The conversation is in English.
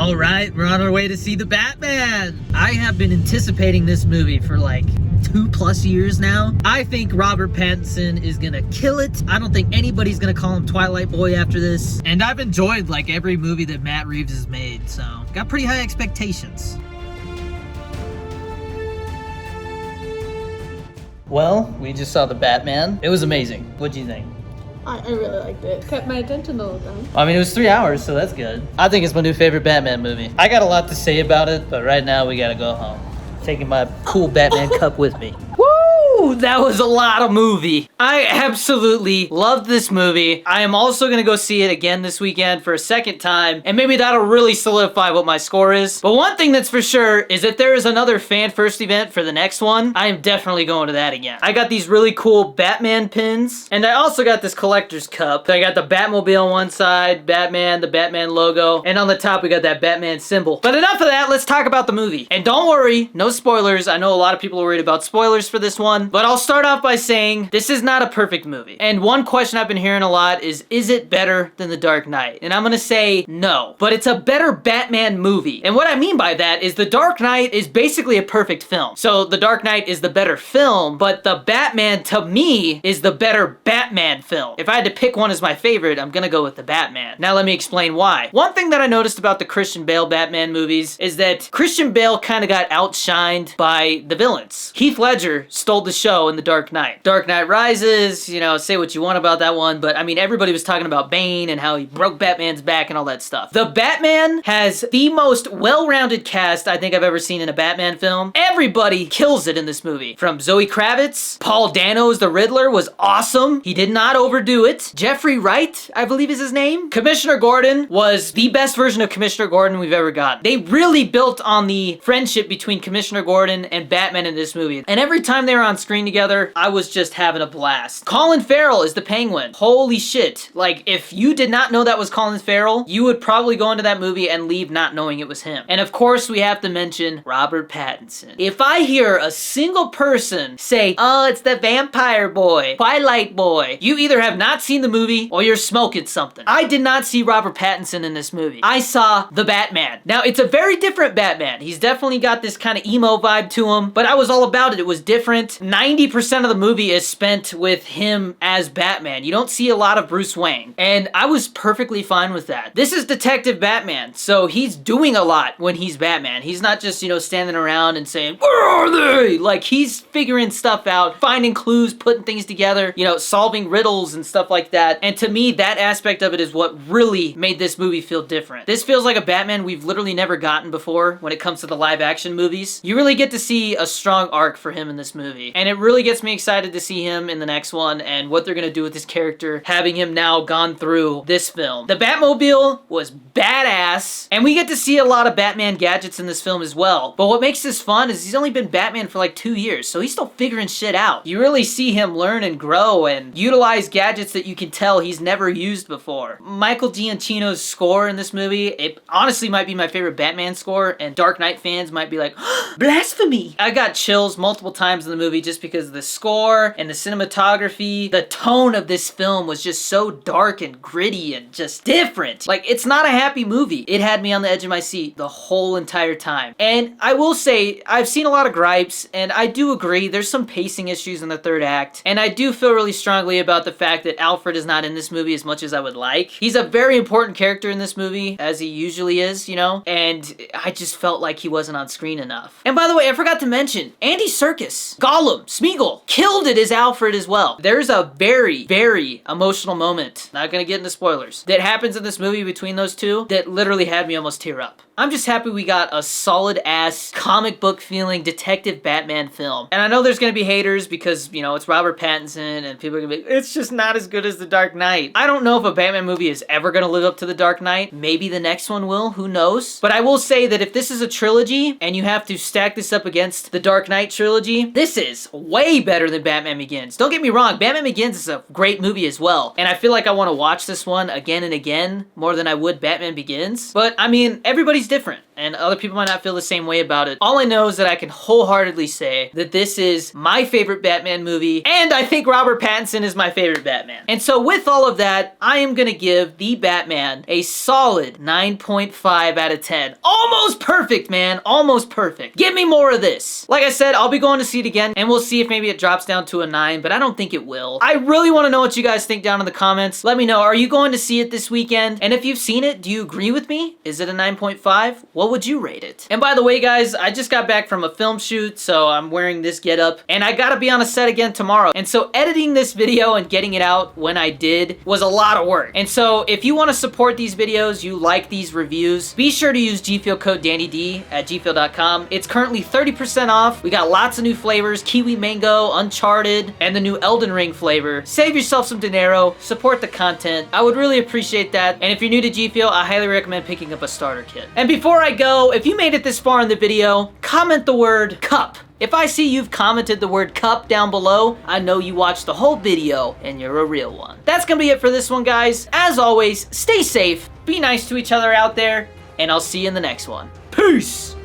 All right, we're on our way to see the Batman. I have been anticipating this movie for like 2+ years now. I think Robert Pattinson is gonna kill it. I don't think anybody's gonna call him Twilight Boy after this. And I've enjoyed like every movie that Matt Reeves has made, so got pretty high expectations. Well, we just saw the Batman. It was amazing. What'd you think? I really liked it. Kept my attention the whole time. I mean, it was 3 hours, so that's good. I think it's my new favorite Batman movie. I got a lot to say about it, but right now we gotta go home. Taking my cool Batman cup with me. Woo! That was a lot of movie. I absolutely loved this movie. I am also gonna go see it again this weekend for a second time, and maybe that'll really solidify what my score is. But one thing that's for sure is that there is another fan first event for the next one. I am definitely going to that again. I got these really cool Batman pins, and I also got this collector's cup. I got the Batmobile on one side, Batman, the Batman logo, and on the top we got that Batman symbol. But enough of that, let's talk about the movie. And don't worry, no spoilers. I know a lot of people are worried about spoilers for this one, but I'll start off by saying this is not a perfect movie. And one question I've been hearing a lot is it better than The Dark Knight? And I'm gonna say no, but it's a better Batman movie. And what I mean by that is The Dark Knight is basically a perfect film. So The Dark Knight is the better film, but the Batman to me is the better Batman film. If I had to pick one as my favorite, I'm gonna go with the Batman. Now let me explain why. One thing that I noticed about the Christian Bale Batman movies is that Christian Bale kind of got outshined by the villains. Heath Ledger stole the show in The Dark Knight. Dark Knight Rises, you know, say what you want about that one, but I mean, everybody was talking about Bane and how he broke Batman's back and all that stuff. The Batman has the most well-rounded cast I think I've ever seen in a Batman film. Everybody kills it in this movie. From Zoe Kravitz, Paul Dano as the Riddler was awesome. He did not overdo it. Jeffrey Wright, I believe is his name. Commissioner Gordon was the best version of Commissioner Gordon we've ever gotten. They really built on the friendship between Commissioner Gordon and Batman in this movie. And every time they were on screen together, I was just having a blast. Colin Farrell is the Penguin. Holy shit. Like, if you did not know that was Colin Farrell, you would probably go into that movie and leave not knowing it was him. And of course, we have to mention Robert Pattinson. If I hear a single person say, oh, it's the vampire boy, Twilight boy, you either have not seen the movie or you're smoking something. I did not see Robert Pattinson in this movie. I saw the Batman. Now, it's a very different Batman. He's definitely got this kind of emo vibe to him, but I was all about it. It was different. 90% of the movie is spent with him as Batman. You don't see a lot of Bruce Wayne, and I was perfectly fine with that. This is Detective Batman, so he's doing a lot when he's Batman. He's not just, you know, standing around and saying, where are they? Like, he's figuring stuff out, finding clues, putting things together, you know, solving riddles and stuff like that. And to me, that aspect of it is what really made this movie feel different. This feels like a Batman we've literally never gotten before when it comes to the live action movies. You really get to see a strong arc for him in this movie, and it really gets me excited to see him in the next one and what they're gonna do with his character, having him now gone through this film. The Batmobile was badass, and we get to see a lot of Batman gadgets in this film as well. But what makes this fun is he's only been Batman for like 2 years, so he's still figuring shit out. You really see him learn and grow and utilize gadgets that you can tell he's never used before. Michael Giacchino's score in this movie, it honestly might be my favorite Batman score, and Dark Knight fans might be like, blasphemy! I got chills multiple times in the movie just because of the score and the cinematography. The tone of this film was just so dark and gritty and just different. Like, it's not a happy movie. It had me on the edge of my seat the whole entire time. And I will say, I've seen a lot of gripes, and I do agree there's some pacing issues in the third act, and I do feel really strongly about the fact that Alfred is not in this movie as much as I would like. He's a very important character in this movie, as he usually is, you know, and I just felt like he wasn't on screen enough. And by the way, I forgot to mention, Andy Serkis, Gollum, Smeagol, killed it as Alfred as well. There's a very, very emotional moment, not gonna get into spoilers, that happens in this movie between those two that literally had me almost tear up. I'm just happy we got a solid ass comic book feeling detective Batman film. And I know there's gonna be haters because, you know, it's Robert Pattinson and people are gonna be, it's just not as good as The Dark Knight. I don't know if a Batman movie is ever gonna live up to The Dark Knight. Maybe the next one will, who knows? But I will say that if this is a trilogy and you have to stack this up against the Dark Knight trilogy, this is way better than Batman Begins. Don't get me wrong, Batman Begins is a great movie as well. And I feel like I wanna watch this one again and again more than I would Batman Begins. But I mean, everybody's different. and other people might not feel the same way about it. All I know is that I can wholeheartedly say that this is my favorite Batman movie, and I think Robert Pattinson is my favorite Batman. And so with all of that, I am gonna give The Batman a solid 9.5 out of 10. Almost perfect, man. Almost perfect. Give me more of this. Like I said, I'll be going to see it again, and we'll see if maybe it drops down to a 9, but I don't think it will. I really want to know what you guys think down in the comments. Let me know, are you going to see it this weekend? And if you've seen it, do you agree with me? Is it a 9.5? What would you rate it? And by the way, guys, I just got back from a film shoot, so I'm wearing this getup, and I gotta be on a set again tomorrow. And so editing this video and getting it out when I did was a lot of work. And so if you want to support these videos, you like these reviews, be sure to use GFUEL code DannyD at gfuel.com. It's currently 30% off. We got lots of new flavors, kiwi mango, uncharted, and the new Elden Ring flavor. Save yourself some dinero, support the content. I would really appreciate that. And if you're new to GFUEL, I highly recommend picking up a starter kit. And before I go, if you made it this far in the video, comment the word cup. If I see you've commented the word cup down below, I know you watched the whole video and you're a real one. That's gonna be it for this one, guys. As always, stay safe, be nice to each other out there, and I'll see you in the next one. Peace!